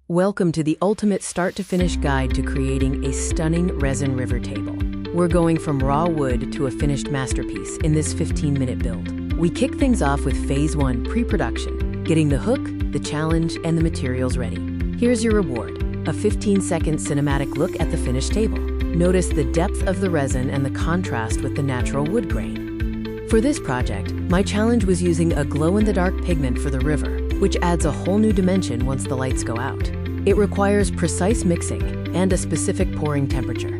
Welcome to the ultimate start-to-finish guide to creating a stunning resin river table. We're going from raw wood to a finished masterpiece in this 15-minute build. We kick things off with Phase 1 pre-production, getting the hook, the challenge, and the materials ready. Here's your reward, a 15-second cinematic look at the finished table. Notice the depth of the resin and the contrast with the natural wood grain. For this project, my challenge was using a glow-in-the-dark pigment for the river, which adds a whole new dimension once the lights go out. It requires precise mixing and a specific pouring temperature.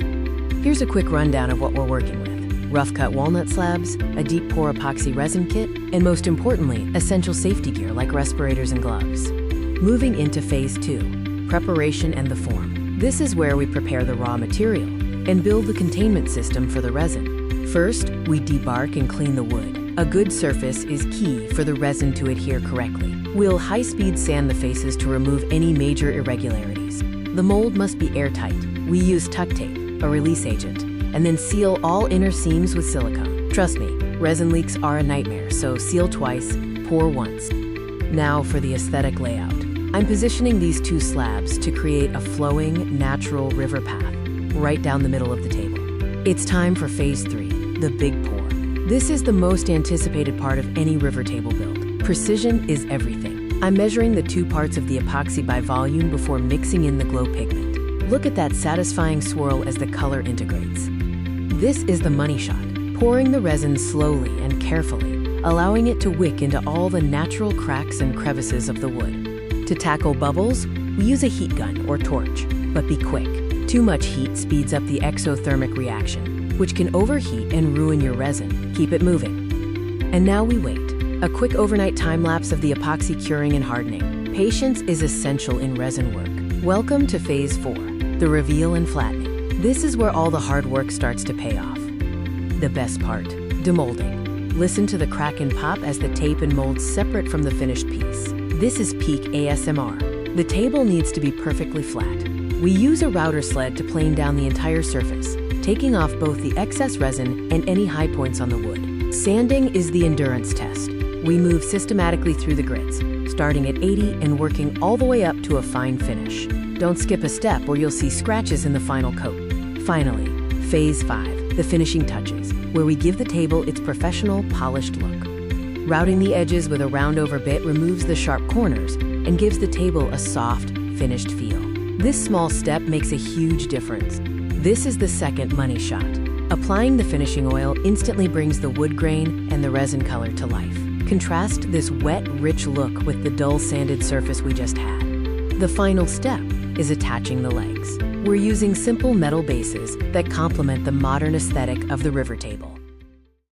Here's a quick rundown of what we're working with. Rough-cut walnut slabs, a deep pour epoxy resin kit, and most importantly, essential safety gear like respirators and gloves. Moving into Phase 2, preparation and the form. This is where we prepare the raw material and build the containment system for the resin. First, we debark and clean the wood. A good surface is key for the resin to adhere correctly. We'll high-speed sand the faces to remove any major irregularities. The mold must be airtight. We use tuck tape, a release agent, and then seal all inner seams with silicone. Trust me, resin leaks are a nightmare, so seal twice, pour once. Now for the aesthetic layout. I'm positioning these two slabs to create a flowing, natural river path right down the middle of the table. It's time for Phase 3, the big pour. This is the most anticipated part of any river table build. Precision is everything. I'm measuring the two parts of the epoxy by volume before mixing in the glow pigment. Look at that satisfying swirl as the color integrates. This is the money shot, pouring the resin slowly and carefully, allowing it to wick into all the natural cracks and crevices of the wood. To tackle bubbles, we use a heat gun or torch, but be quick. Too much heat speeds up the exothermic reaction, which can overheat and ruin your resin. Keep it moving. And now we wait. A quick overnight time-lapse of the epoxy curing and hardening. Patience is essential in resin work. Welcome to Phase 4, the reveal and flattening. This is where all the hard work starts to pay off. The best part, demolding. Listen to the crack and pop as the tape and mold separate from the finished piece. This is peak ASMR. The table needs to be perfectly flat. We use a router sled to plane down the entire surface, taking off both the excess resin and any high points on the wood. Sanding is the endurance test. We move systematically through the grits, starting at 80 and working all the way up to a fine finish. Don't skip a step or you'll see scratches in the final coat. Finally, Phase 5, the finishing touches, where we give the table its professional, polished look. Routing the edges with a round-over bit removes the sharp corners and gives the table a soft, finished feel. This small step makes a huge difference. This is the second money shot. Applying the finishing oil instantly brings the wood grain and the resin color to life. Contrast this wet, rich look with the dull sanded surface we just had. The final step is attaching the legs. We're using simple metal bases that complement the modern aesthetic of the river table.